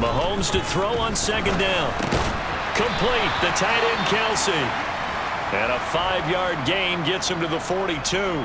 Mahomes to throw on second down. Complete. The tight end, Kelsey. And a 5-yard gain gets him to the 42.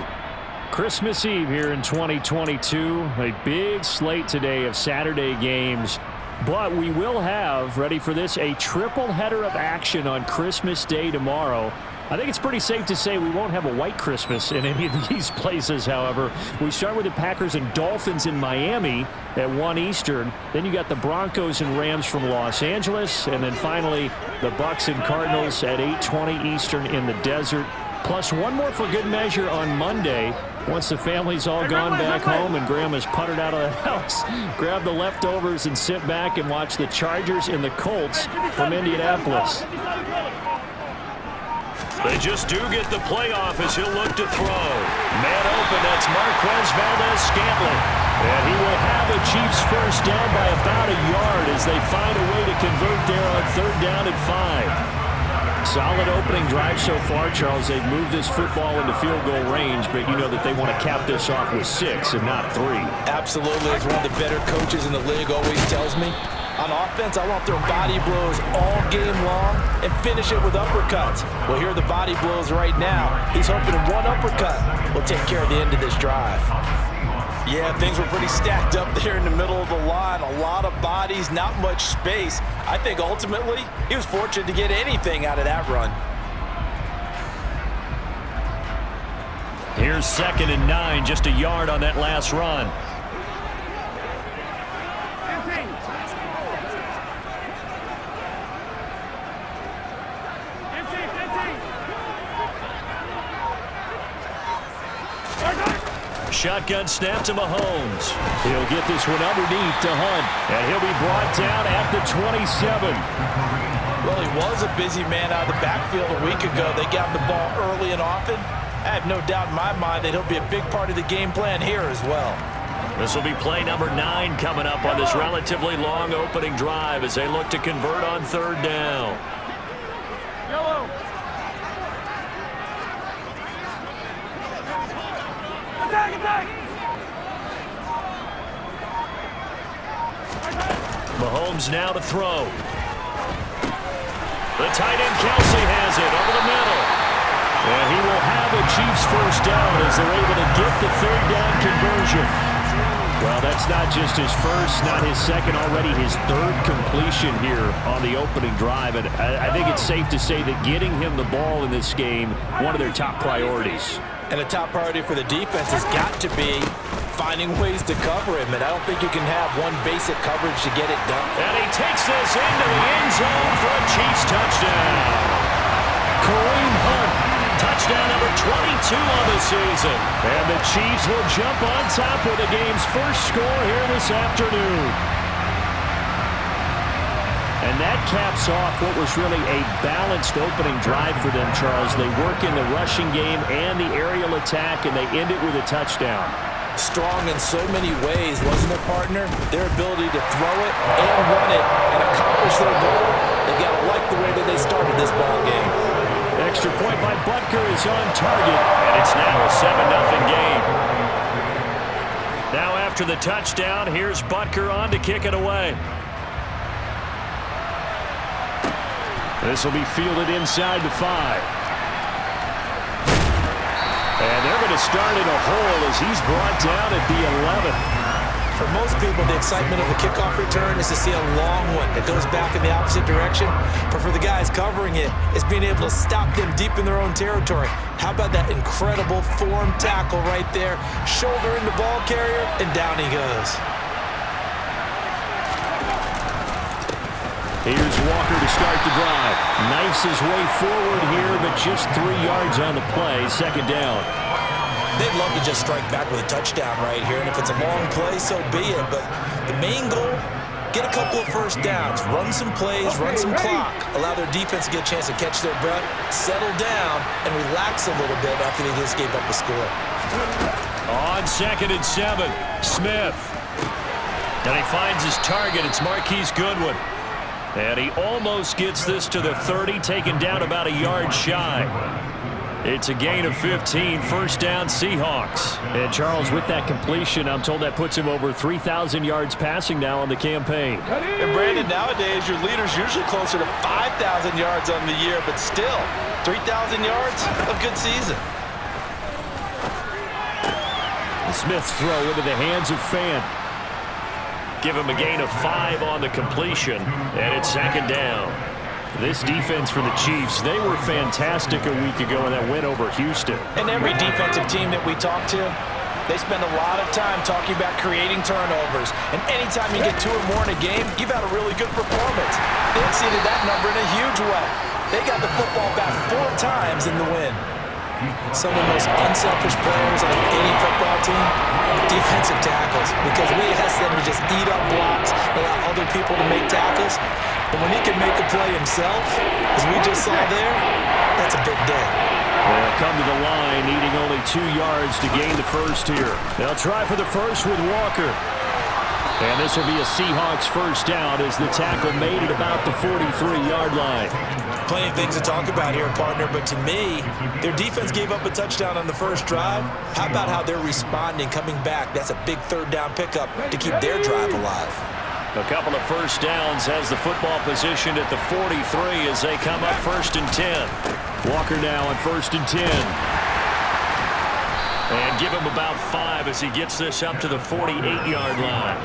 Christmas Eve here in 2022. A big slate today of Saturday games. But we will have, ready for this, a triple header of action on Christmas Day tomorrow. I think it's pretty safe to say we won't have a white Christmas in any of these places, however. We start with the Packers and Dolphins in Miami at 1 Eastern. Then you got the Broncos and Rams from Los Angeles. And then finally, the Bucs and Cardinals at 8:20 Eastern in the desert. Plus one more for good measure on Monday. Once the family's all gone back home and Grandma's puttered out of the house, grab the leftovers and sit back and watch the Chargers and the Colts from Indianapolis. They just do get the playoff as he'll look to throw. Man open, that's Marquez Valdes-Scantling. And he will have the Chiefs first down by about a yard as they find a way to convert there on 3rd down and 5. Solid opening drive so far, Charles. They've moved this football into field goal range, but you know that they want to cap this off with 6 and not 3. Absolutely, as one of the better coaches in the league always tells me. On offense, I want their body blows all game long and finish it with uppercuts. Well, here are the body blows right now. He's hoping one uppercut will take care of the end of this drive. Yeah, things were pretty stacked up there in the middle of the line. A lot of bodies, not much space. I think ultimately he was fortunate to get anything out of that run. Here's 2nd and 9, just a yard on that last run. Shotgun snap to Mahomes. He'll get this one underneath to Hunt, and he'll be brought down at the 27. Well, he was a busy man out of the backfield a week ago. They got the ball early and often. I have no doubt in my mind that he'll be a big part of the game plan here as well. This will be play number 9 coming up on this relatively long opening drive as they look to convert on 3rd down. Yellow. Attack! Mahomes now to throw. The tight end Kelsey has it over the middle. And he will have the Chiefs first down as they're able to get the 3rd down conversion. Well, that's not just his first, not his second, already his 3rd completion here on the opening drive. And I think it's safe to say that getting him the ball in this game, one of their top priorities. And a top priority for the defense has got to be finding ways to cover him. And I don't think you can have one basic coverage to get it done. And he takes this into the end zone for a Chiefs touchdown. Kareem Hunt, touchdown number 22 on the season. And the Chiefs will jump on top with the game's first score here this afternoon. And that caps off what was really a balanced opening drive for them, Charles. They work in the rushing game and the aerial attack, and they end it with a touchdown. Strong in so many ways, wasn't it, partner? Their ability to throw it and run it and accomplish their goal. They got to like the way that they started this ball game. Extra point by Butker is on target, and it's now a 7-0 game. Now after the touchdown, here's Butker on to kick it away. This will be fielded inside the 5. And they're going to start in a hole as he's brought down at the 11. For most people, the excitement of a kickoff return is to see a long one that goes back in the opposite direction. But for the guys covering it, it's being able to stop them deep in their own territory. How about that incredible form tackle right there? Shoulder into ball carrier, and down he goes. Here's Walker to start the drive. Knifes his way forward here, but just 3 yards on the play. 2nd down. They'd love to just strike back with a touchdown right here, and if it's a long play, so be it. But the main goal, get a couple of first downs, run some plays, run some clock, allow their defense to get a chance to catch their breath, settle down, and relax a little bit after they just gave up a score. On 2nd and 7, Smith. And he finds his target. It's Marquise Goodwin. And he almost gets this to the 30, taken down about a yard shy. It's a gain of 15, first down Seahawks. And Charles, with that completion, I'm told that puts him over 3,000 yards passing now on the campaign. And Brandon, nowadays your leader's usually closer to 5,000 yards on the year, but still, 3,000 yards, a good season. Smith's throw into the hands of Fant. Give him a gain of 5 on the completion, and it's second down. This defense for the Chiefs, they were fantastic a week ago in that win over Houston. And every defensive team that we talk to, they spend a lot of time talking about creating turnovers. And anytime you get 2 or more in a game, you've had a really good performance. They exceeded that number in a huge way. They got the football back 4 times in the win. Some of the most unselfish players on any football team, defensive tackles, because we ask them to just eat up blocks, allow other people to make tackles. But when he can make a play himself, as we just saw there, that's a big day. They'll come to the line, needing only 2 yards to gain the first here. They'll try for the first with Walker. And this will be a Seahawks first down as the tackle made it about the 43-yard line. Plenty of things to talk about here, partner, but to me, their defense gave up a touchdown on the first drive. How about how they're responding, coming back? That's a big third down pickup to keep their drive alive. A couple of first downs has the football positioned at the 43 as they come up 1st and 10. Walker now on 1st and 10. And give him about 5 as he gets this up to the 48-yard line.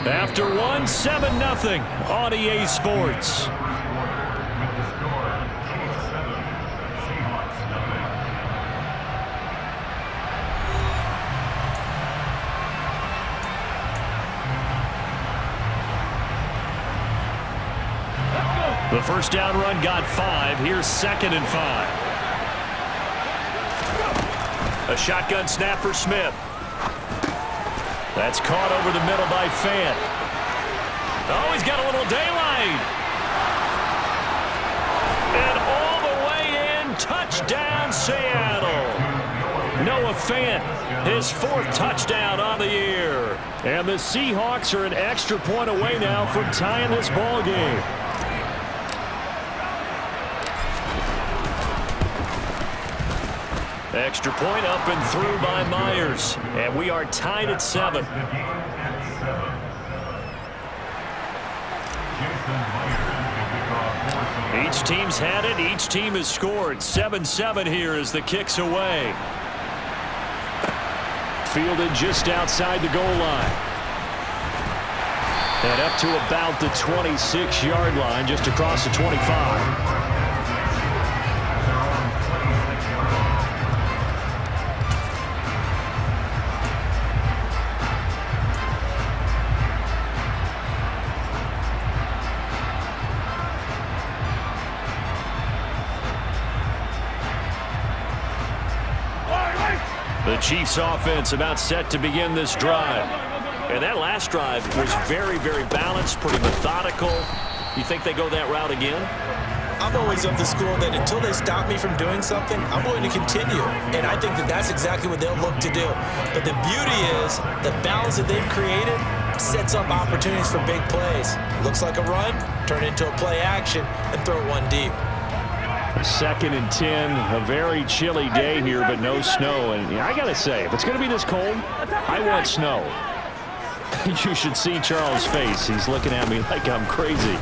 After one, 7-0 on EA Sports. The first down run got 5. Here's 2nd and 5. A shotgun snap for Smith. That's caught over the middle by Fant. Oh, he's got a little daylight. And all the way in, touchdown Seattle. Noah Fant, his 4th touchdown on the year. And the Seahawks are an extra point away now from tying this ball game. Extra point up and through by Myers. And we are tied at 7. Each team's had it. Each team has scored. 7-7 here as the kick's away. Fielded just outside the goal line. And up to about the 26-yard line, just across the 25. The Chiefs offense about set to begin this drive. And that last drive was very, very balanced, pretty methodical. You think they go that route again? I'm always of the school that until they stop me from doing something, I'm going to continue. And I think that that's exactly what they'll look to do. But the beauty is the balance that they've created sets up opportunities for big plays. Looks like a run, turn it into a play action, and throw one deep. 2nd and 10, a very chilly day here, but no snow. And I got to say, if it's going to be this cold, I want snow. You should see Charles' face. He's looking at me like I'm crazy.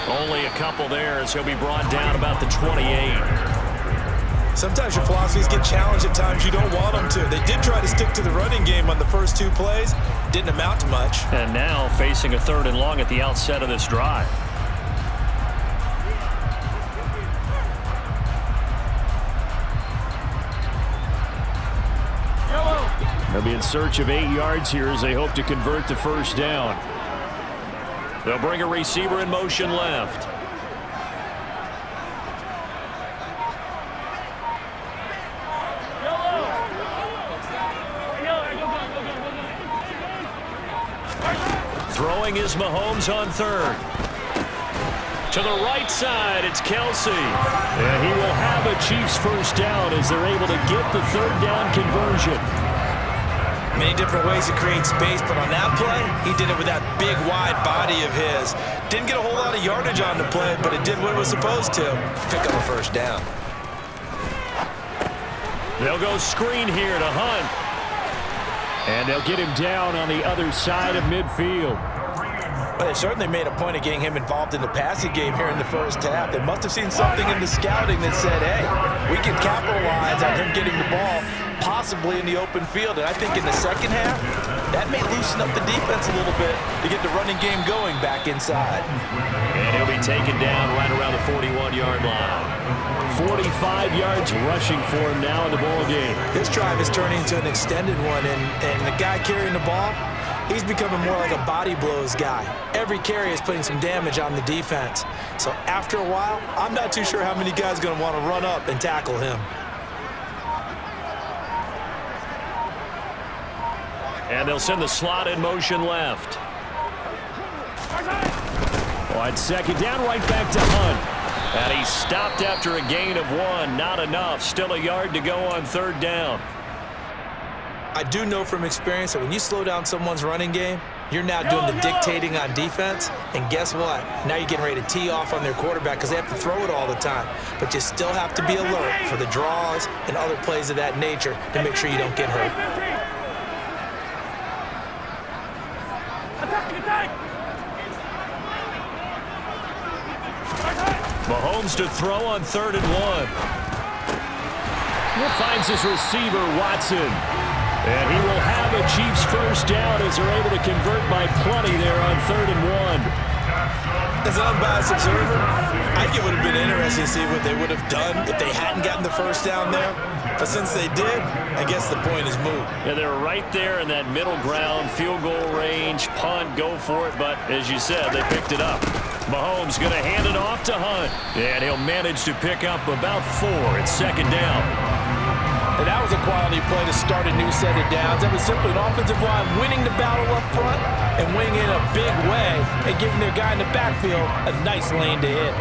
Only a couple there as he'll be brought down about the 28. Sometimes your philosophies get challenged at times you don't want them to. They did try to stick to the running game on the first 2 plays. Didn't amount to much. And now facing a 3rd and long at the outset of this drive. They'll be in search of 8 yards here as they hope to convert the first down. They'll bring a receiver in motion left. Throwing is Mahomes on 3rd. To the right side, it's Kelsey. And he will have a Chiefs first down as they're able to get the 3rd down conversion. Many different ways to create space, but on that play, he did it with that big, wide body of his. Didn't get a whole lot of yardage on the play, but it did what it was supposed to. Pick up a first down. They'll go screen here to Hunt. And they'll get him down on the other side of midfield. Well, they certainly made a point of getting him involved in the passing game here in the first half. They must have seen something in the scouting that said, hey, we can capitalize on him getting the ball, possibly in the open field. And I think in the second half, that may loosen up the defense a little bit to get the running game going back inside. And he'll be taken down right around the 41-yard line. 45 yards rushing for him now in the ball game. This drive is turning into an extended one, and the guy carrying the ball, he's becoming more like a body blows guy. Every carry is putting some damage on the defense. So after a while, I'm not too sure how many guys are going to want to run up and tackle him. And they'll send the slot in motion left. Wide second down, right back to Hunt. And he stopped after a gain of 1. Not enough. Still a yard to go on third down. I do know from experience that when you slow down someone's running game, you're now doing the dictating on defense. And guess what? Now you're getting ready to tee off on their quarterback because they have to throw it all the time. But you still have to be alert for the draws and other plays of that nature to make sure you don't get hurt. Mahomes to throw on 3rd and 1. Finds his receiver, Watson. And he will have a Chiefs first down as they're able to convert by plenty there on 3rd and 1. As an unbiased observer, I think it would have been interesting to see what they would have done if they hadn't gotten the first down there. But since they did, I guess the point is moot. Yeah, they're right there in that middle ground, field goal range, punt, go for it. But as you said, they picked it up. Mahomes going to hand it off to Hunt. And he'll manage to pick up about 4. It's 2nd down. And that was a quality play to start a new set of downs. That was simply an offensive line winning the battle up front and winning in a big way and giving their guy in the backfield a nice lane to hit.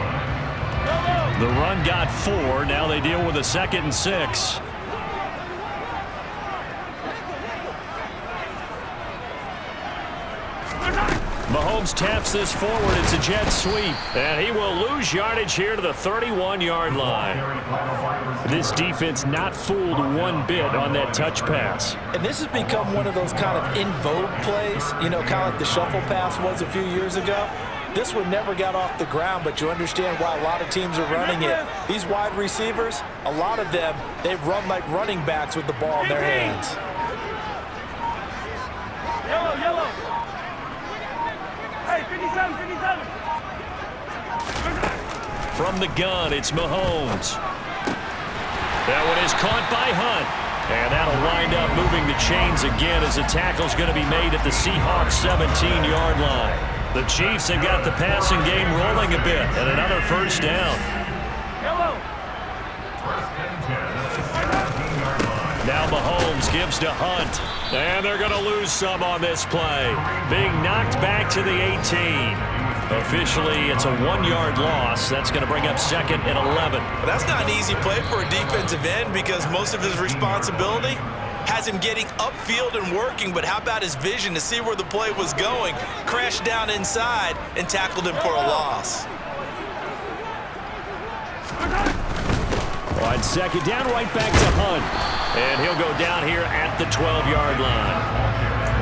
The run got 4. Now they deal with a 2nd and 6. Mahomes taps this forward. It's a jet sweep. And he will lose yardage here to the 31-yard line. This defense not fooled one bit on that touch pass. And this has become one of those kind of in vogue plays, you know, kind of like the shuffle pass was a few years ago. This one never got off the ground, but you understand why a lot of teams are running it. These wide receivers, a lot of them, they've run like running backs with the ball in their hands. Yellow. Hey, 57. From the gun, it's Mahomes. That one is caught by Hunt. And that'll wind up moving the chains again as the tackle's going to be made at the Seahawks 17-yard line. The Chiefs have got the passing game rolling a bit, and another first down. Now Mahomes gives to Hunt, and they're going to lose some on this play. Being knocked back to the 18. Officially, it's a 1-yard loss. That's going to bring up 2nd and 11. But that's not an easy play for a defensive end because most of his responsibility has him getting upfield and working, but how about his vision to see where the play was going, crashed down inside, and tackled him for a loss. On 2nd down, right back to Hunt. And he'll go down here at the 12-yard line.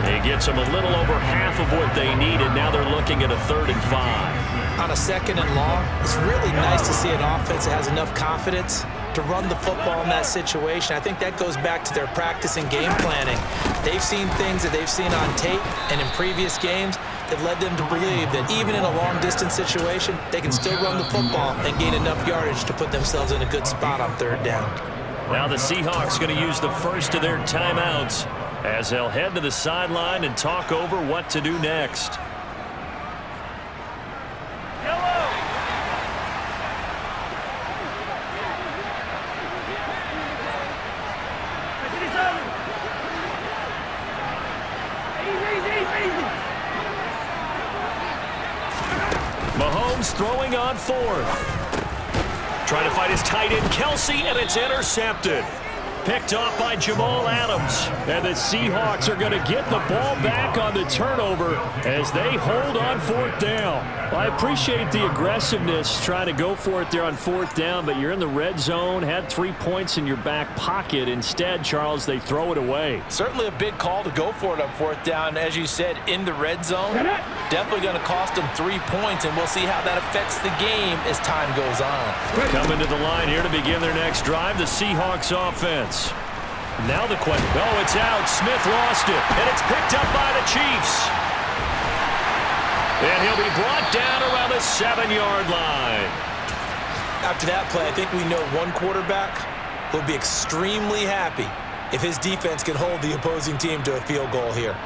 He gets them a little over half of what they needed. Now they're looking at a 3rd and 5. On a 2nd and long, it's really nice to see an offense that has enough confidence to run the football in that situation. I think that goes back to their practice and game planning. They've seen things that they've seen on tape and in previous games that led them to believe that even in a long-distance situation, they can still run the football and gain enough yardage to put themselves in a good spot on 3rd down. Now the Seahawks going to use the first of their timeouts as they'll head to the sideline and talk over what to do next. Mahomes throwing on 4th. Trying to find his tight end, Kelsey, and it's intercepted. picked off by Jamal Adams. And the Seahawks are going to get the ball back on the turnover as they hold on fourth down. Well, I appreciate the aggressiveness trying to go for it there on fourth down, but you're in the red zone, had 3 points in your back pocket. Instead, Charles, they throw it away. Certainly a big call to go for it on fourth down. As you said, in the red zone, definitely going to cost them 3 points, and we'll see how that affects the game as time goes on. Coming to the line here to begin their next drive, the Seahawks offense. Now the question. Oh, it's out. Smith lost it, and it's picked up by the Chiefs. And he'll be brought down around the 7-yard line. After that play, I think we know one quarterback will be extremely happy if his defense can hold the opposing team to a field goal here.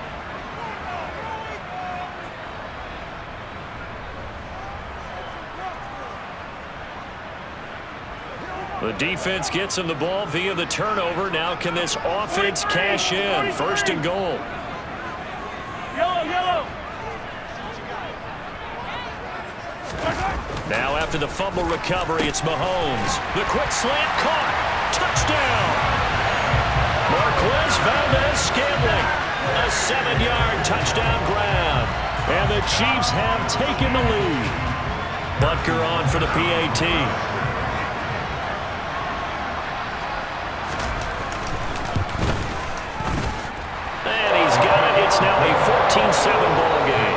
The defense gets him the ball via the turnover. Now can this offense cash in? First and goal. Yellow. Now after the fumble recovery, it's Mahomes. The quick slant caught. Touchdown. Marquez Valdez-Scantling. A 7-yard touchdown grab. And the Chiefs have taken the lead. Butker on for the PAT. And he's got it. It's now a 14-7 ball game.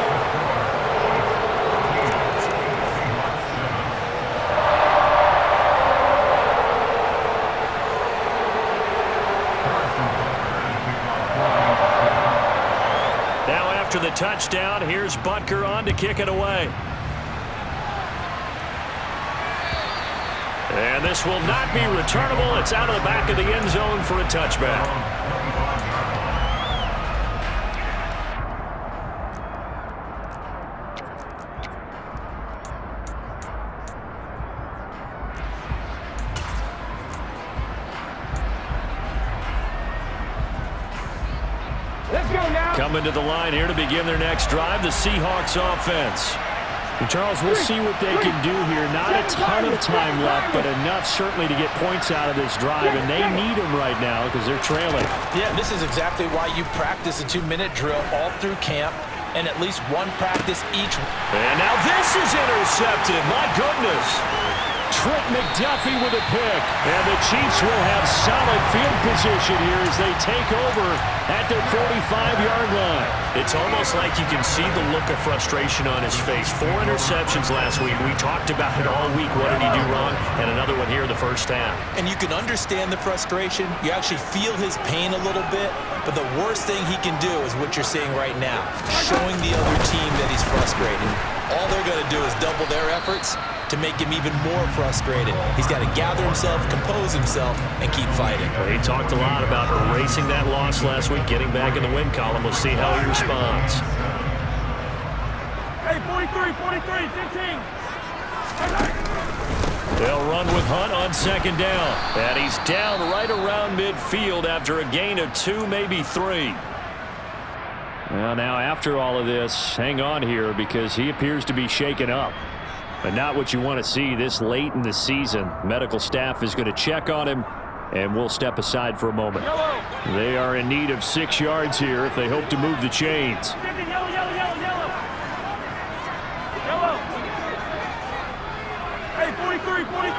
After the touchdown, here's Butker on to kick it away. And this will not be returnable. It's out of the back of the end zone for a touchback. Coming to the line here to begin their next drive, the Seahawks offense. And Charles, we'll see what they can do here. Not a ton of time left, but enough certainly to get points out of this drive, and they need them right now because they're trailing. Yeah, this is exactly why you practice a 2-minute drill all through camp and at least one practice each. And now this is intercepted. My goodness. Trent McDuffie with a pick. And the Chiefs will have solid field position here as they take over at their 45-yard line. It's almost like you can see the look of frustration on his face. 4 interceptions last week. We talked about it all week. What did he do wrong? And another one here in the first half. And you can understand the frustration. You actually feel his pain a little bit. But the worst thing he can do is what you're seeing right now, showing the other team that he's frustrated. All they're going to do is double their efforts to make him even more frustrated. He's got to gather himself, compose himself, and keep fighting. Well, he talked a lot about erasing that loss last week, getting back in the win column. We'll see how he responds. Hey, 43, 15. They'll run with Hunt on second down. And he's down right around midfield after a gain of 2, maybe 3. Well, now after all of this, hang on here because he appears to be shaken up. But not what you want to see this late in the season. Medical staff is going to check on him, and we'll step aside for a moment. Yellow. They are in need of 6 yards here if they hope to move the chains. Yellow. Hey, 43, 15.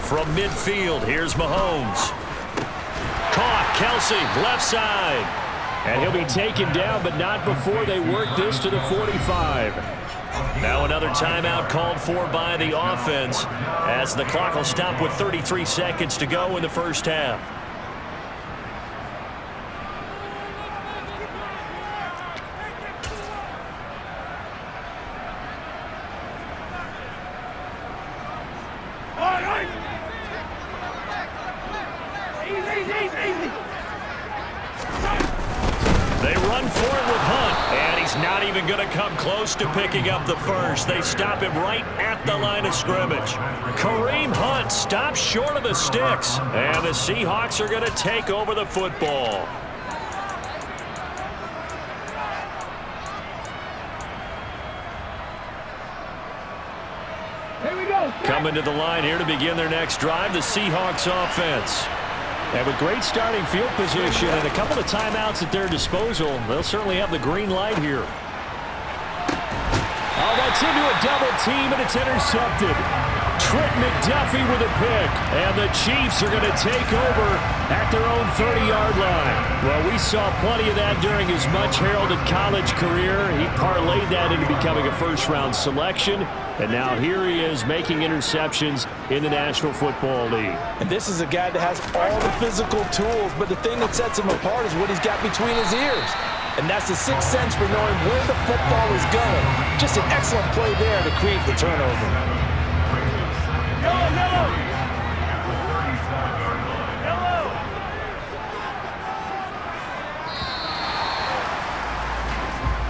From midfield, here's Mahomes. Caught, Kelsey, left side. And he'll be taken down, but not before they work this to the 45. Now another timeout called for by the offense as the clock will stop with 33 seconds to go in the first half. Easy. They run for it with Hunt, and he's not even going to come close to picking up the first. They stop him right at the line of scrimmage. Kareem Hunt stops short of the sticks, and the Seahawks are going to take over the football. Here we go. Coming to the line here to begin their next drive, the Seahawks offense. And with great starting field position and a couple of timeouts at their disposal, they'll certainly have the green light here. Oh, that's into a double team, and it's intercepted. Trent McDuffie with a pick, and the Chiefs are going to take over at their own 30-yard line. Well, we saw plenty of that during his much-heralded college career. He parlayed that into becoming a first-round selection, and now here he is making interceptions in the National Football League. And this is a guy that has all the physical tools, but the thing that sets him apart is what he's got between his ears. And that's the sixth sense for knowing where the football is going. Just an excellent play there to create the turnover.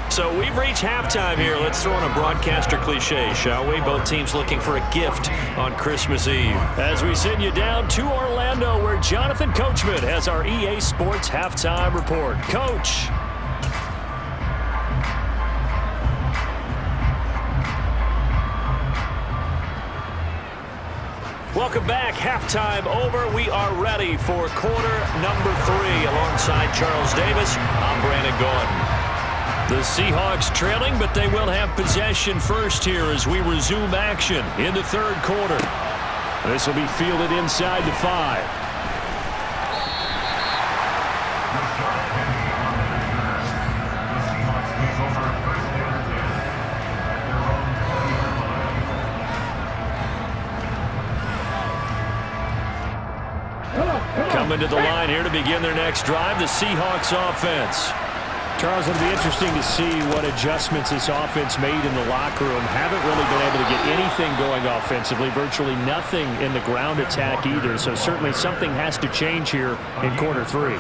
So we've reached halftime here. Let's throw in a broadcaster cliche, shall we? Both teams looking for a gift on Christmas Eve. As we send you down to Orlando, where Jonathan Coachman has our EA Sports halftime report. Coach. Welcome back. Halftime over. We are ready for quarter number 3. Alongside Charles Davis, I'm Brandon Gordon. The Seahawks trailing, but they will have possession first here as we resume action in the third quarter. This will be fielded inside the 5. Coming to the line here to begin their next drive, the Seahawks offense. Charles, it'll be interesting to see what adjustments this offense made in the locker room. Haven't really been able to get anything going offensively, virtually nothing in the ground attack either. So certainly something has to change here in quarter 3.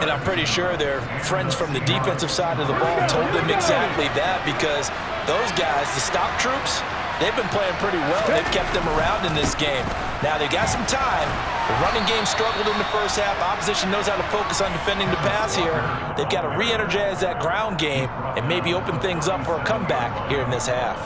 And I'm pretty sure their friends from the defensive side of the ball told them exactly that, because those guys, the stop troops, they've been playing pretty well. They've kept them around in this game. Now they got some time. The running game struggled in the first half. Opposition knows how to focus on defending the pass here. They've got to re-energize that ground game and maybe open things up for a comeback here in this half.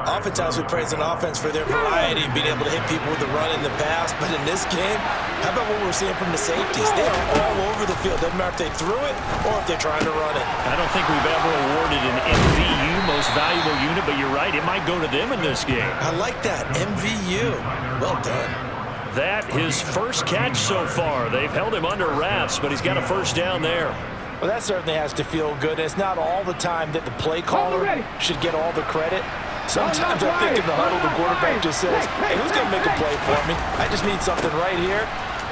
Oftentimes we praise an offense for their variety, being able to hit people with the run and the pass. But in this game, how about what we're seeing from the safeties? They are all over the field. Doesn't matter if they threw it or if they're trying to run it. I don't think we've ever awarded an MVU, most valuable unit, but you're right, it might go to them in this game. I like that, MVU. Well done. That his first catch so far. They've held him under wraps, but he's got a first down there. Well, that certainly has to feel good. It's not all the time that the play caller should get all the credit. Sometimes I think in the huddle, the quarterback just says, hey, who's going to make a play for me? I just need something right here.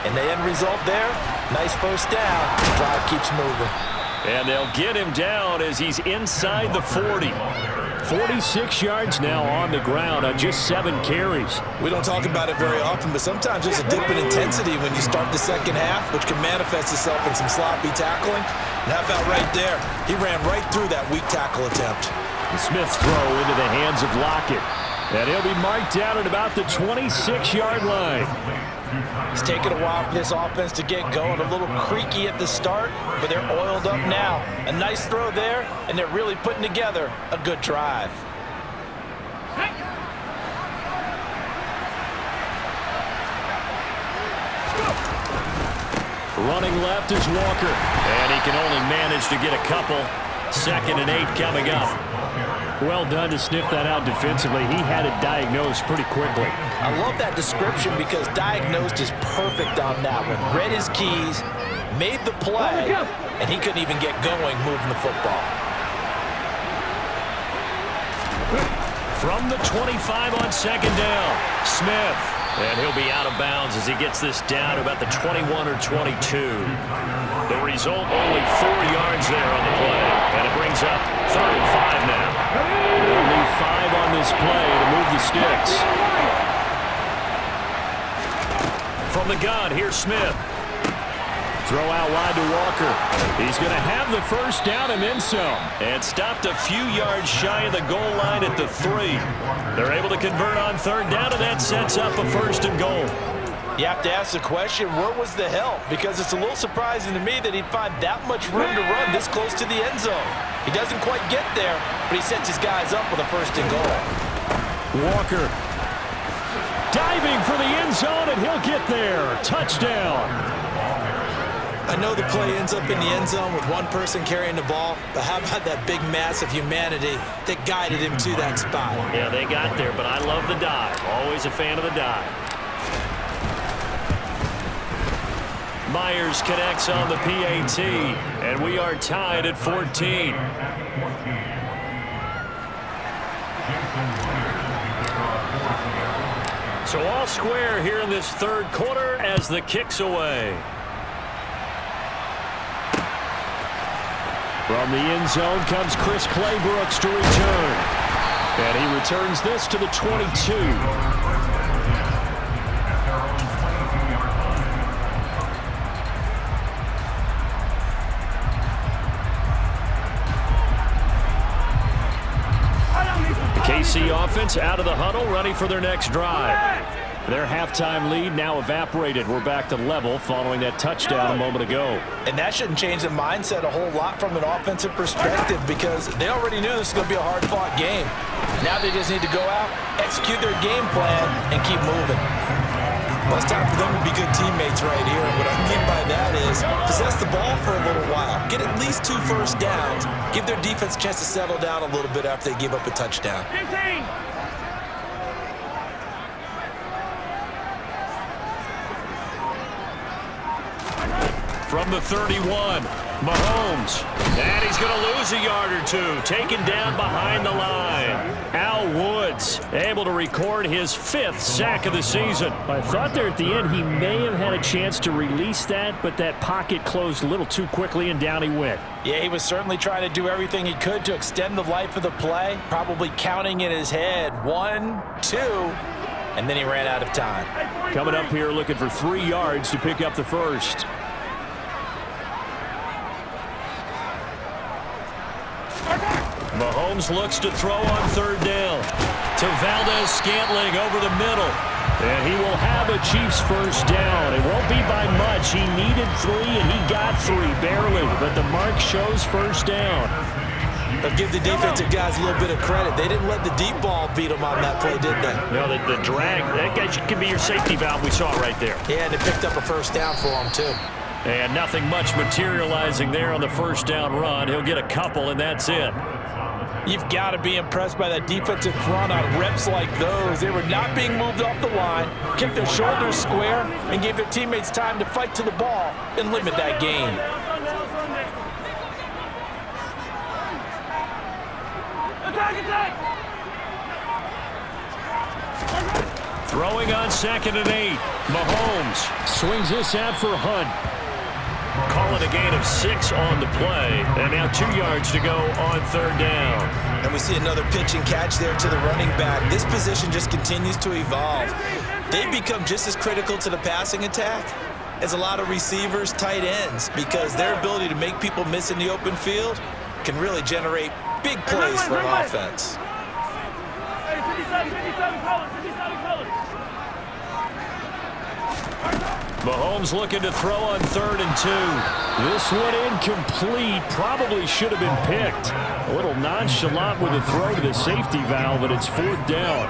And the end result there, nice first down. The drive keeps moving. And they'll get him down as he's inside the 40. 46 yards now on the ground on just 7 carries. We don't talk about it very often, but sometimes there's a dip in intensity when you start the second half, which can manifest itself in some sloppy tackling. And how about right there? He ran right through that weak tackle attempt. And Smith's throw into the hands of Lockett. And he'll be marked down at about the 26-yard line. It's taken a while for this offense to get going. A little creaky at the start, but they're oiled up now. A nice throw there, and they're really putting together a good drive. Running left is Walker, and he can only manage to get a couple. 2nd and 8 coming up. Well done to sniff that out defensively. He had it diagnosed pretty quickly. I love that description because diagnosed is perfect on that one. Read his keys, made the play, and he couldn't even get going moving the football. From the 25 on 2nd down, Smith. And he'll be out of bounds as he gets this down to about the 21 or 22. The result, only 4 yards there on the play. And it brings up 3rd and 5 now. They'll need 5 on this play to move the sticks. From the gun, here's Smith. Throw out wide to Walker. He's going to have the first down and then some. And stopped a few yards shy of the goal line at the 3. They're able to convert on 3rd down, and that sets up a 1st and goal. You have to ask the question, where was the help? Because it's a little surprising to me that he'd find that much room to run this close to the end zone. He doesn't quite get there, but he sets his guys up with a 1st and goal. Walker Diving for the end zone, and he'll get there. Touchdown. I know the play ends up in the end zone with one person carrying the ball, but how about that big mass of humanity that guided him to that spot? Yeah, they got there, but I love the dive. Always a fan of the dive. Myers connects on the PAT, and we are tied at 14. So all square here in this third quarter as the kick's away. From the end zone comes Chris Claybrooks to return. And he returns this to the 22. KC offense out of the huddle, ready for their next drive. Their halftime lead now evaporated. We're back to level following that touchdown a moment ago. And that shouldn't change the mindset a whole lot from an offensive perspective because they already knew this was going to be a hard-fought game. Now they just need to go out, execute their game plan, and keep moving. Well, it's time for them to be good teammates right here. And what I mean by that is possess the ball for a little while. Get at least 2 first downs. Give their defense a chance to settle down a little bit after they give up a touchdown. 15. From the 31, Mahomes. And he's going to lose a yard or two. Taken down behind the line. Al Woods able to record his 5th sack of the season. I thought there at the end he may have had a chance to release that, but that pocket closed a little too quickly and down he went. Yeah, he was certainly trying to do everything he could to extend the life of the play, probably counting in his head 1, 2, and then he ran out of time. Coming up here looking for 3 yards to pick up the first. Mahomes looks to throw on 3rd down. To Valdez-Scantling over the middle. And he will have a Chiefs first down. It won't be by much. He needed 3, and he got 3, barely. But the mark shows first down. But give the defensive guys a little bit of credit. They didn't let the deep ball beat them on that play, did they? No, the drag, that guy could be your safety valve. We saw it right there. Yeah, and they picked up a first down for him, too. And nothing much materializing there on the first down run. He'll get a couple, and that's it. You've got to be impressed by that defensive front on reps like those. They were not being moved off the line, kept their shoulders square, and gave their teammates time to fight to the ball and limit that gain. Throwing on 2nd and 8. Mahomes swings this out for Hunt. Call it a gain of 6 on the play. And now 2 yards to go on 3rd down. And we see another pitch and catch there to the running back. This position just continues to evolve. They become just as critical to the passing attack as a lot of receivers, tight ends, because their ability to make people miss in the open field can really generate big plays for an offense. Hey, 57 colors, 57 colors. Mahomes looking to throw on 3rd and 2. This one incomplete. Probably should have been picked. A little nonchalant with a throw to the safety valve, but it's 4th down.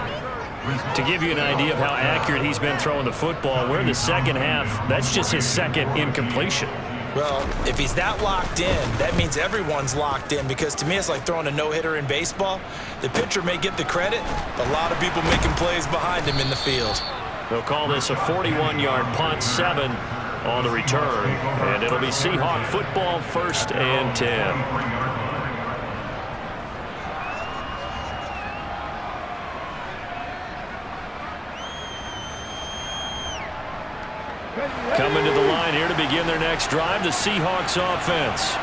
To give you an idea of how accurate he's been throwing the football, we're in the second half. That's just his 2nd incompletion. Well, if he's that locked in, that means everyone's locked in, because to me it's like throwing a no-hitter in baseball. The pitcher may get the credit, but a lot of people making plays behind him in the field. They'll call this a 41-yard punt, 7 on the return, and it'll be Seahawk football, 1st and 10. Coming to the line here to begin their next drive, the Seahawks offense.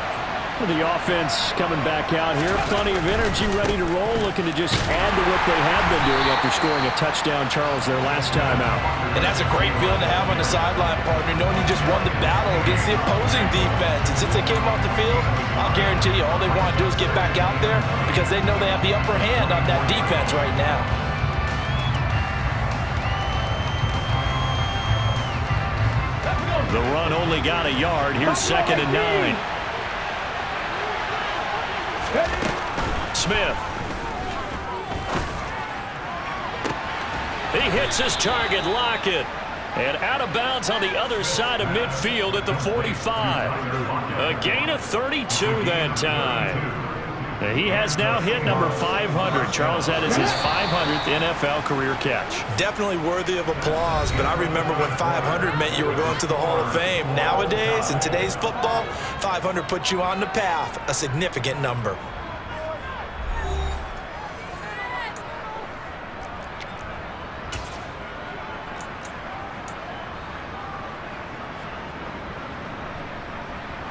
The offense coming back out here, plenty of energy, ready to roll, looking to just add to what they have been doing after scoring a touchdown, Charles, their last time out. And that's a great feeling to have on the sideline, partner, knowing you just won the battle against the opposing defense. And since they came off the field, I'll guarantee you all they want to do is get back out there because they know they have the upper hand on that defense right now. The run only got a yard. Here's 2nd and 9. Smith. He hits his target, Lockett. And out of bounds on the other side of midfield at the 45. A gain of 32 that time. He has now hit number 500. Charles, that is his 500th NFL career catch. Definitely worthy of applause, but I remember when 500 meant you were going to the Hall of Fame. Nowadays, in today's football, 500 puts you on the path, a significant number.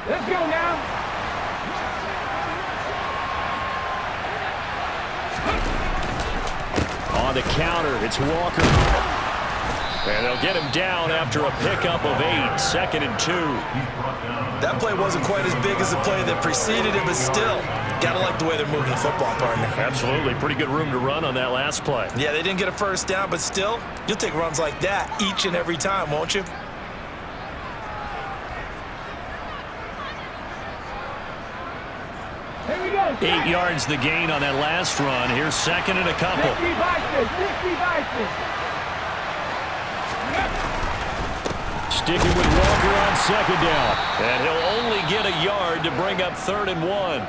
Let's go now. On the counter, it's Walker. And they'll get him down after a pickup of 8, 2nd and 2. That play wasn't quite as big as the play that preceded it, but still, gotta like the way they're moving the football, partner. Absolutely. Pretty good room to run on that last play. Yeah, they didn't get a first down, but still, you'll take runs like that each and every time, won't you? Here we go. 8 yards the gain on that last run. Here's 2nd and a couple. 60 vices. 60 vices. Sticking with Walker on 2nd down. And he'll only get a yard to bring up 3rd and 1.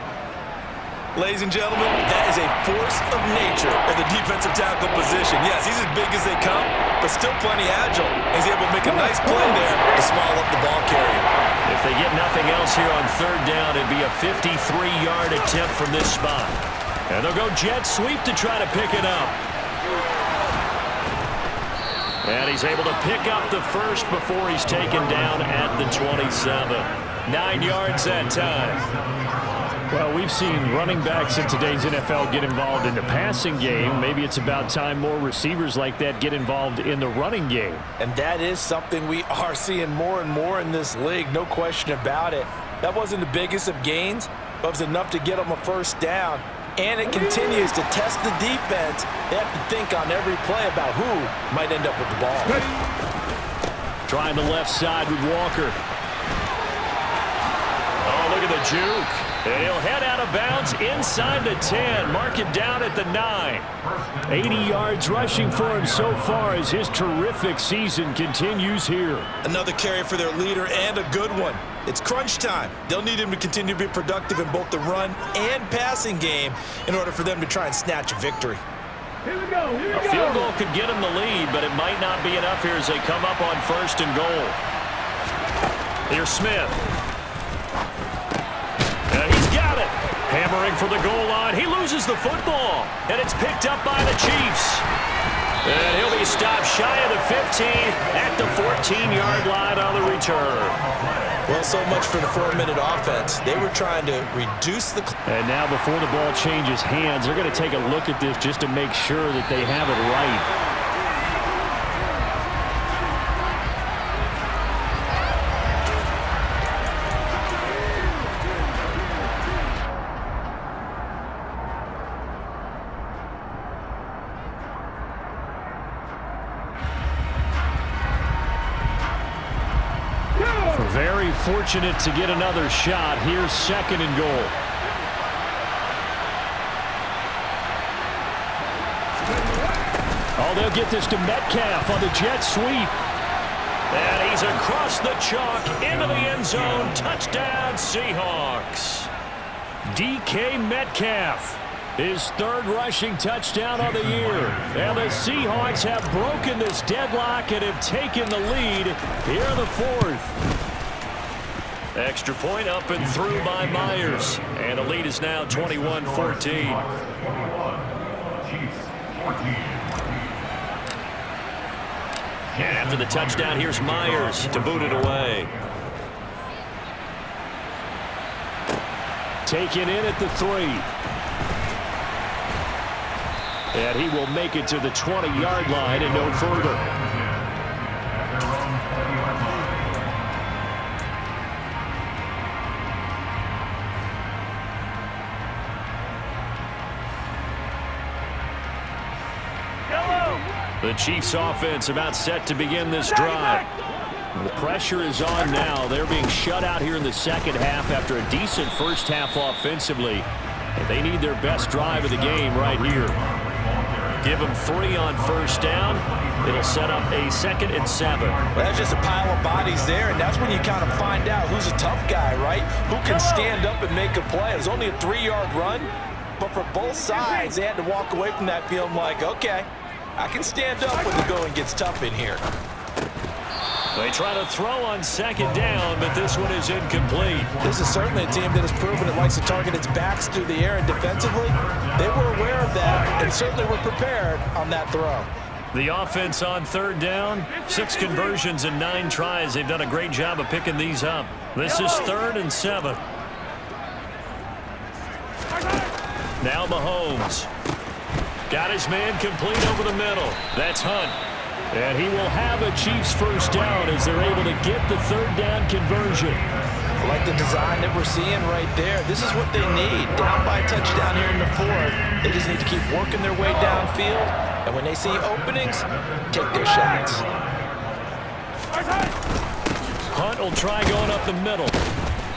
Ladies and gentlemen, that is a force of nature in the defensive tackle position. Yes, he's as big as they come, but still plenty agile. He's able to make a nice play there to small up the ball carrier. If they get nothing else here on 3rd down, it'd be a 53-yard attempt from this spot. And they'll go jet sweep to try to pick it up. And he's able to pick up the first before he's taken down at the 27. 9 yards that time. Well, we've seen running backs in today's NFL get involved in the passing game. Maybe it's about time more receivers like that get involved in the running game. And that is something we are seeing more and more in this league, no question about it. That wasn't the biggest of gains, but it was enough to get them a first down. And it continues to test the defense. They have to think on every play about who might end up with the ball. Trying the left side with Walker. Oh, look at the juke. And he'll head out of bounds inside the 10. Mark it down at the 9. 80 yards rushing for him so far as his terrific season continues here. Another carry for their leader and a good one. It's crunch time. They'll need him to continue to be productive in both the run and passing game in order for them to try and snatch a victory. Here we go. Here we go. A field goal could get him the lead, but it might not be enough here as they come up on 1st and goal. Here's Smith. He's got it. Hammering for the goal line. He loses the football, and it's picked up by the Chiefs. And he'll be stopped shy of the 15 at the 14-yard line on the return. Well, so much for the 4-minute offense. They were trying to reduce the... And now before the ball changes hands, they're going to take a look at this just to make sure that they have it right. Very fortunate to get another shot. Here's 2nd and goal. Oh, they'll get this to Metcalf on the jet sweep. And he's across the chalk into the end zone. Touchdown, Seahawks. DK Metcalf, his 3rd rushing touchdown of the year. And the Seahawks have broken this deadlock and have taken the lead here in the 4th. Extra point up and through by Myers. And the lead is now 21-14. And after the touchdown, here's Myers to boot it away. Taken in at the 3. And he will make it to the 20-yard line and no further. The Chiefs offense about set to begin this drive. The pressure is on now. They're being shut out here in the 2nd half after a decent first half offensively. They need their best drive of the game right here. give him 3 on first down. It'll set up a 2nd and 7. Well, that's just a pile of bodies there, and that's when you kind of find out who's a tough guy, right? Who can stand up and make a play. It was only a 3-yard run, but for both sides, they had to walk away from that field like, okay, I can stand up when the going gets tough in here. They try to throw on 2nd down, but this one is incomplete. This is certainly a team that has proven it likes to target its backs through the air, and defensively, they were aware of that and certainly were prepared on that throw. The offense on 3rd down, 6 conversions and 9 tries. They've done a great job of picking these up. This is 3rd and 7. Now Mahomes. Got his man complete over the middle. That's Hunt. And he will have a Chiefs first down as they're able to get the 3rd down conversion. I like the design that we're seeing right there. This is what they need. Down by a touchdown here in the 4th. They just need to keep working their way downfield. And when they see openings, take their shots. Hunt will try going up the middle.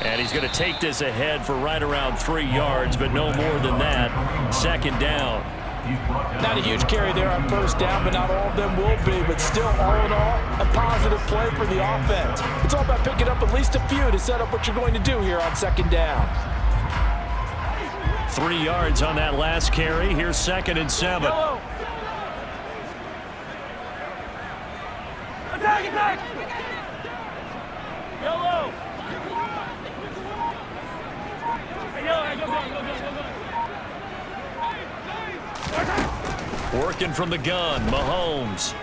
And he's going to take this ahead for right around 3 yards, but no more than that. 2nd down. Not a huge carry there on first down, but not all of them will be. But still, all in all, a positive play for the offense. It's all about picking up at least a few to set up what you're going to do here on 2nd down. 3 yards on that last carry. Here's 2nd and 7. Yellow. Attack, attack. Yellow. Hey, yellow, go, go, go, go, go, go. Working from the gun, Mahomes.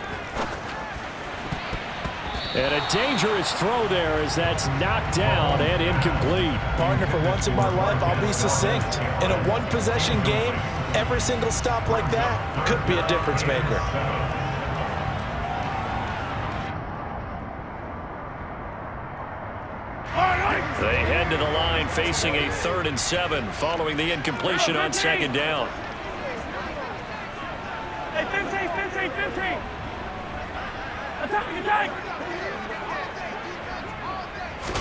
And a dangerous throw there as that's knocked down and incomplete. Partner, for once in my life, I'll be succinct. In a one-possession game, every single stop like that could be a difference maker. They head to the line facing a 3rd and 7 following the incompletion on 2nd down. Hey, 15. Attack, attack.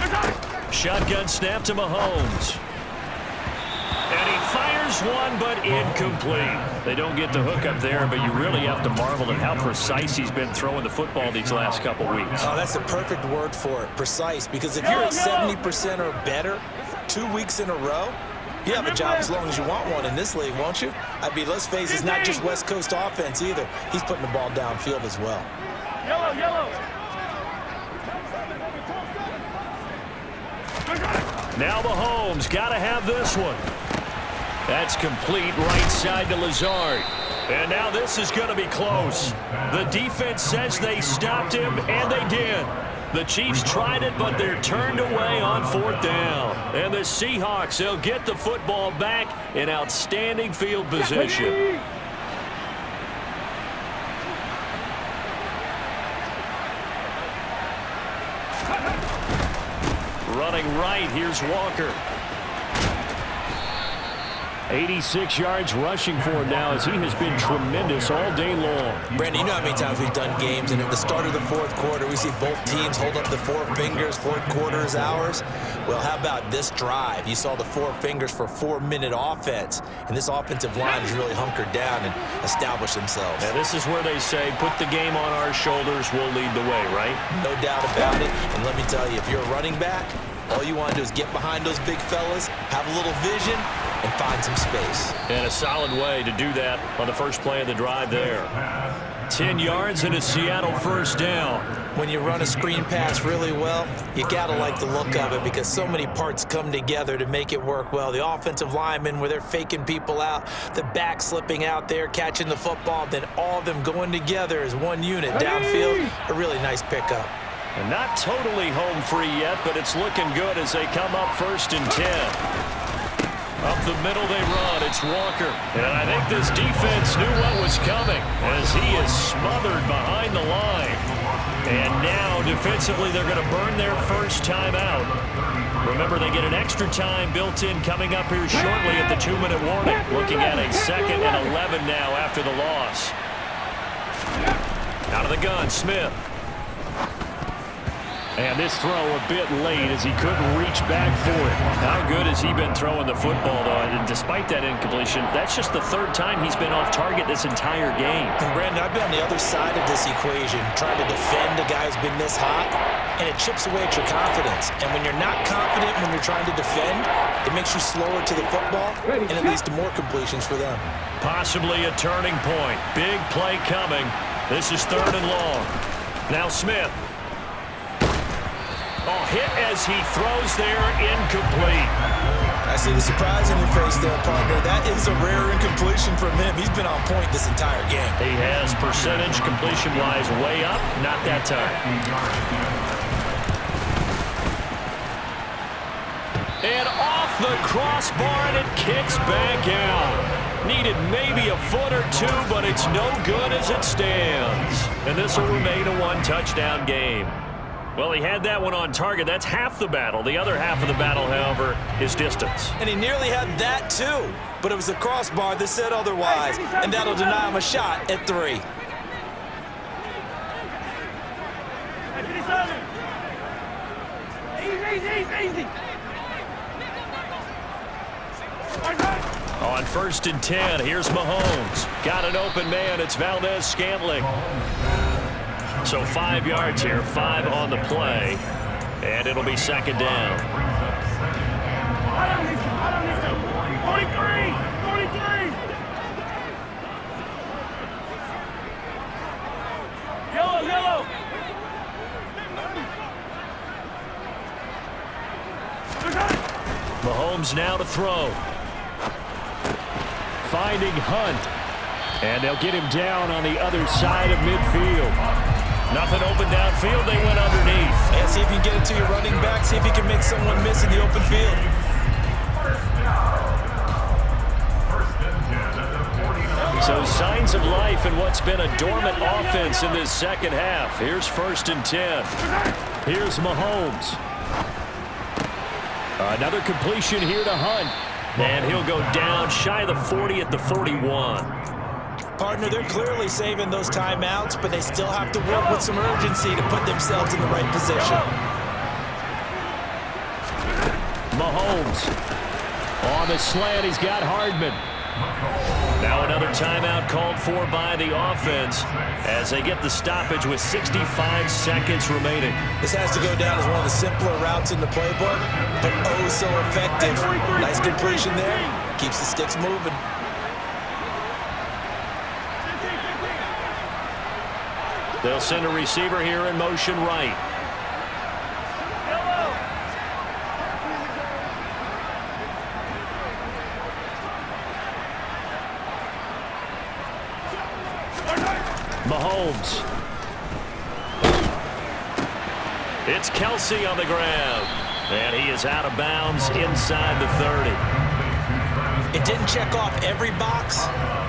Attack. Shotgun snap to Mahomes. And he fires one, but incomplete. They don't get the hook up there, but you really have to marvel at how precise he's been throwing the football these last couple weeks. Oh, that's the perfect word for it, precise. Because if you're at 70% or better 2 weeks in a row, you have a job as long as you want one in this league, won't you? I mean, let's face it, it's not just West Coast offense either. He's putting the ball downfield as well. Yellow, yellow. Now Mahomes got to have this one. That's complete right side to Lazard. And now this is going to be close. The defense says they stopped him, and they did. The Chiefs tried it, but they're turned away on 4th down. And the Seahawks, they'll get the football back in outstanding field position. Running right, here's Walker. 86 yards rushing for him now as he has been tremendous all day long. Brandon, you know how many times we've done games, and at the start of the 4th quarter, we see both teams hold up the 4 fingers, 4th quarter is ours. Well, how about this drive? You saw the 4 fingers for 4-minute offense, and this offensive line has really hunkered down and established themselves. And this is where they say, put the game on our shoulders, we'll lead the way, right? No doubt about it, and let me tell you, if you're a running back, all you want to do is get behind those big fellas, have a little vision, and find some space. And a solid way to do that on the first play of the drive there. 10 yards and a Seattle first down. When you run a screen pass really well, you got to like the look of it because so many parts come together to make it work well. The offensive linemen, where they're faking people out, the back slipping out there, catching the football, then all of them going together as one unit downfield. A really nice pickup. And not totally home free yet, but it's looking good as they come up 1st and 10. Up the middle they run. It's Walker. And I think this defense knew what was coming as he is smothered behind the line. And now defensively they're going to burn their first time out. Remember, they get an extra time built in coming up here shortly at the 2-minute warning. Looking at a 2nd and 11 now after the loss. Out of the gun, Smith. And this throw a bit late as he couldn't reach back for it. How good has he been throwing the football, though? And despite that incompletion, that's just the third time he's been off target this entire game. And Brandon, I've been on the other side of this equation, trying to defend a guy who's been this hot, and it chips away at your confidence. And when you're not confident when you're trying to defend, it makes you slower to the football, and it leads to more completions for them. Possibly a turning point. Big play coming. This is 3rd and long. Now Smith. Oh, hit as he throws there, incomplete. I see the surprise in your face there, partner. That is a rare incompletion from him. He's been on point this entire game. He has percentage completion-wise way up, not that time. And off the crossbar, and it kicks back out. Needed maybe a foot or two, but it's no good as it stands. And this will remain a one-touchdown game. Well, he had that one on target. That's half the battle. The other half of the battle, however, is distance. And he nearly had that, too. But it was the crossbar that said otherwise, and that'll deny him a shot at 3. Easy. On 1st and 10, here's Mahomes. Got an open man. It's Valdez-Scantling. So 5 yards here, 5 on the play, and it'll be 2nd down. 43. Yellow. Mahomes now to throw. Finding Hunt, and they'll get him down on the other side of midfield. Nothing open downfield. They went underneath. And see if you can get it to your running back. See if you can make someone miss in the open field. So signs of life in what's been a dormant offense in this second half. Here's 1st and 10. Here's Mahomes. Another completion here to Hunt. And he'll go down shy of the 40 at the 41. Partner, they're clearly saving those timeouts, but they still have to work with some urgency to put themselves in the right position. Mahomes on the slant. He's got Hardman. Now another timeout called for by the offense as they get the stoppage with 65 seconds remaining. This has to go down as one of the simpler routes in the playbook, but oh so effective. Nice completion there. Keeps the sticks moving. They'll send a receiver here in motion right. Mahomes. It's Kelsey on the ground. And he is out of bounds inside the 30. It didn't check off every box,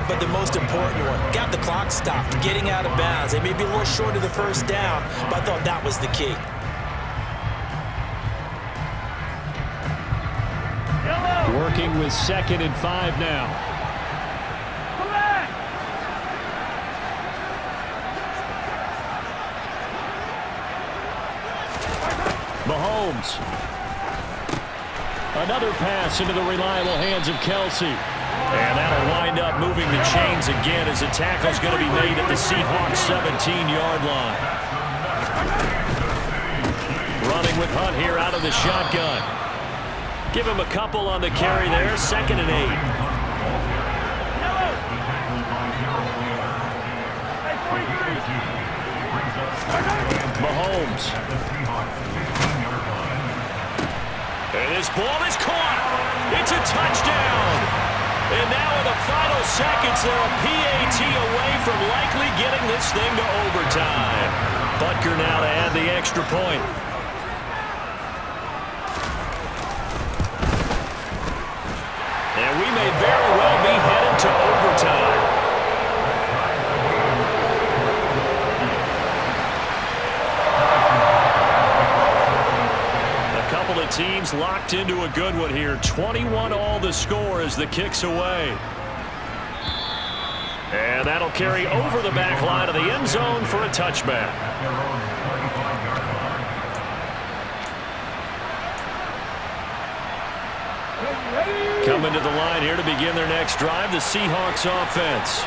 but the most important one. Got the clock stopped, getting out of bounds. They may be a little short of the 1st down, but I thought that was the key. Working with 2nd and 5 now. Mahomes. Another pass into the reliable hands of Kelsey. And that'll wind up moving the chains again as the tackle's going to be made at the Seahawks 17-yard line. Running with Hunt here out of the shotgun. Give him a couple on the carry there. 2nd and 8. Mahomes. And this ball is caught. It's a touchdown. And now in the final seconds, they're a PAT away from likely getting this thing to overtime. Butker now to add the extra point. And we may very well be headed to overtime. Teams locked into a good one here. 21 all the score as the kick's away. And that'll carry over the back line of the end zone for a touchback. Coming to the line here to begin their next drive, the Seahawks offense.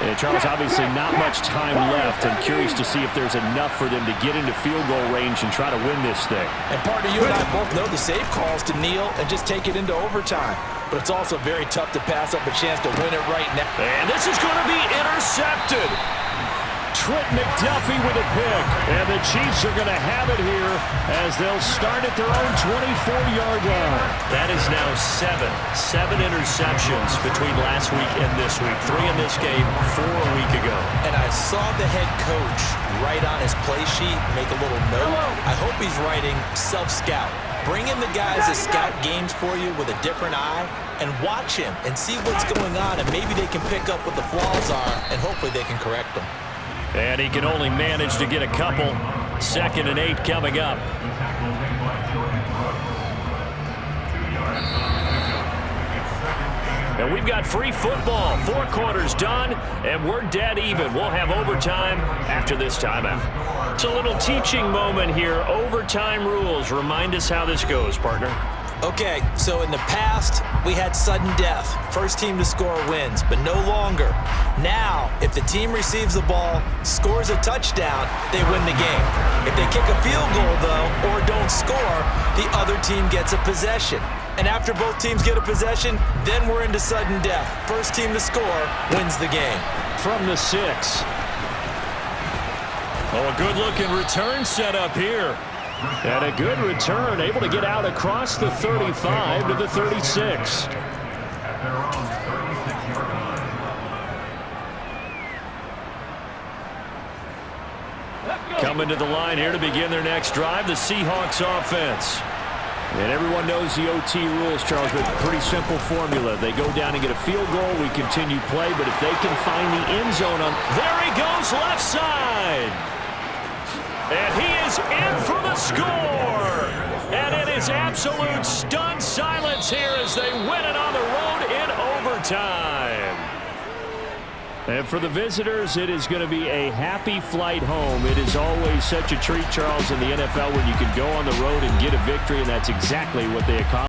And Charles, obviously not much time left. I'm curious to see if there's enough for them to get into field goal range and try to win this thing. And partner, you and I both know the safe calls to kneel and just take it into overtime. But it's also very tough to pass up a chance to win it right now. And this is going to be intercepted. Trent McDuffie with a pick. And the Chiefs are going to have it here as they'll start at their own 24-yard line. That is now seven interceptions between last week and this week. 3 in this game, 4 a week ago. And I saw the head coach write on his play sheet, make a little note. I hope he's writing self-scout. Bring in the guys that scout games for you with a different eye and watch him and see what's going on, and maybe they can pick up what the flaws are, and hopefully they can correct them. And he can only manage to get a couple. 2nd and 8 coming up. And we've got free football. 4 quarters done, and we're dead even. We'll have overtime after this timeout. It's a little teaching moment here. Overtime rules. Remind us how this goes, partner. Okay, so in the past, we had sudden death. First team to score wins, but no longer. Now, if the team receives the ball, scores a touchdown, they win the game. If they kick a field goal, though, or don't score, the other team gets a possession. And after both teams get a possession, then we're into sudden death. First team to score wins the game. From the 6. Oh, a good-looking return set up here. And a good return, able to get out across the 35 to the 36. Coming to the line here to begin their next drive, the Seahawks offense. And everyone knows the OT rules, Charles, but pretty simple formula. They go down and get a field goal, we continue play, but if they can find the end zone on... There he goes, left side! And he is in for the score! And it is absolute stunned silence here as they win it on the road in overtime. And for the visitors, it is going to be a happy flight home. It is always such a treat, Charles, in the NFL when you can go on the road and get a victory, and that's exactly what they accomplished.